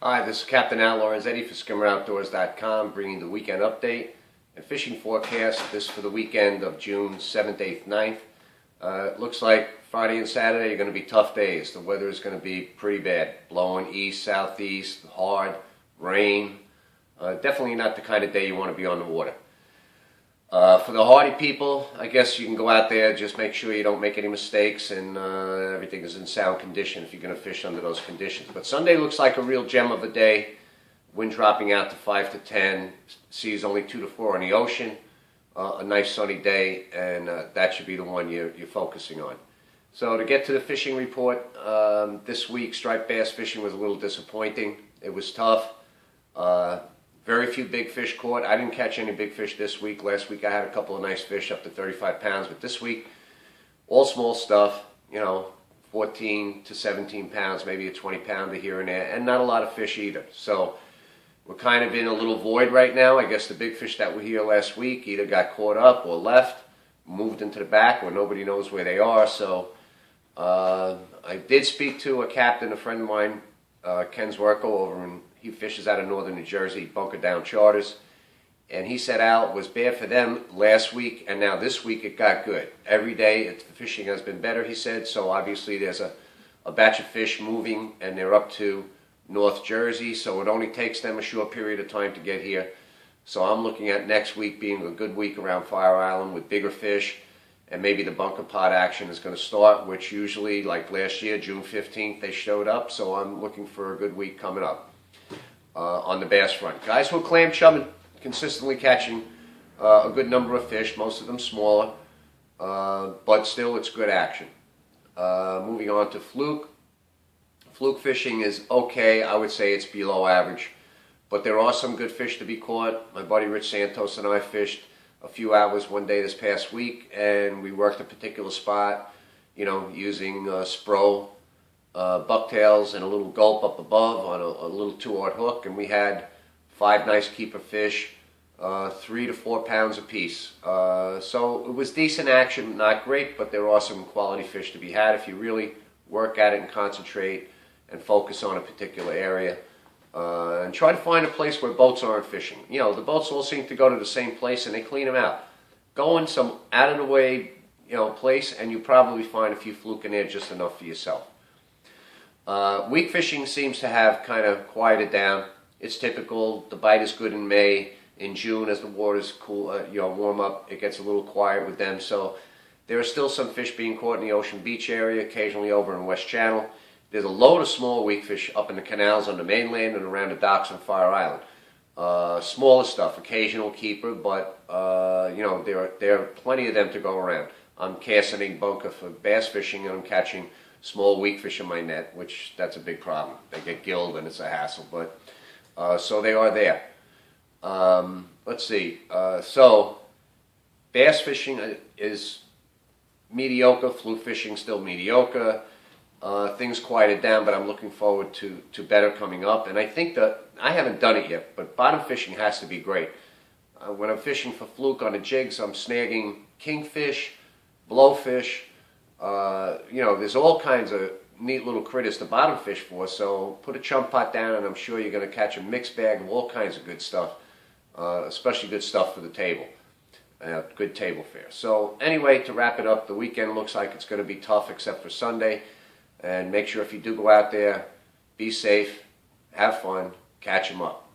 Hi, this is Captain Outlaw Eddie for SkimmerOutdoors.com, bringing the weekend update and fishing forecast. This for the weekend of June 7th, 8th, 9th. It looks like Friday and Saturday are going to be tough days. The weather is going to be pretty bad. Blowing east, southeast, hard, rain. Definitely not the kind of day you want to be on the water. For the hardy people, I guess you can go out there, just make sure you don't make any mistakes and everything is in sound condition if you're going to fish under those conditions. But Sunday looks like a real gem of a day. Wind dropping out to 5 to 10, seas only 2 to 4 on the ocean. A nice sunny day, and that should be the one you're focusing on. So to get to the fishing report, this week striped bass fishing was a little disappointing. It was tough. Very few big fish caught. I didn't catch any big fish this week. Last week I had a couple of nice fish up to 35 pounds, but this week, all small stuff, 14 to 17 pounds, maybe a 20 pounder here and there, and not a lot of fish either. So we're kind of in a little void right now. I guess the big fish that were here last week either got caught up or left, moved into the back where nobody knows where they are. So I did speak to a captain, a friend of mine, Ken Zwerko, he fishes out of northern New Jersey, Bunker Down Charters, and he said out was bad for them last week, and now this week it got good. Every day the fishing has been better, he said, so obviously there's a batch of fish moving, and they're up to North Jersey, so it only takes them a short period of time to get here. So I'm looking at next week being a good week around Fire Island with bigger fish, and maybe the bunker pod action is going to start, which usually, like last year, June 15th, they showed up, so I'm looking for a good week coming up. On the bass front, guys who are clam chumming, consistently catching a good number of fish, most of them smaller, but still it's good action. Moving on to fluke. Fluke fishing is okay. I would say it's below average, but there are some good fish to be caught. My buddy Rich Santos and I fished a few hours one day this past week, and we worked a particular spot, using Spro bucktails and a little gulp up above on a little 2-aught hook, and we had 5 nice keeper fish, 3 to 4 pounds apiece. So it was decent action, not great, but there are some quality fish to be had if you really work at it and concentrate and focus on a particular area. And try to find a place where boats aren't fishing. The boats all seem to go to the same place and they clean them out. Go in some out of the way, place, and you probably find a few fluke in there, just enough for yourself. Weak fishing seems to have kind of quieted down. It's typical. The bite is good in May. In June, as the waters cool, warm up, it gets a little quiet with them. So there are still some fish being caught in the Ocean Beach area, occasionally over in West Channel. There's a load of small weak fish up in the canals on the mainland and around the docks on Fire Island. Smaller stuff, occasional keeper, but there are plenty of them to go around. I'm casting bunker for bass fishing, and I'm catching small weak fish in my net, which that's a big problem. They get gilled and it's a hassle, but so they are there. Let's see. So bass fishing is mediocre. Fluke fishing still mediocre. Things quieted down, but I'm looking forward to better coming up. And I think that I haven't done it yet, but bottom fishing has to be great. When I'm fishing for fluke on the jigs, I'm snagging kingfish, blowfish. There's all kinds of neat little critters to bottom fish for, so put a chum pot down and I'm sure you're going to catch a mixed bag of all kinds of good stuff, especially good stuff for the table, good table fare. So anyway, to wrap it up, the weekend looks like it's going to be tough except for Sunday, and make sure if you do go out there, be safe, have fun, catch them up.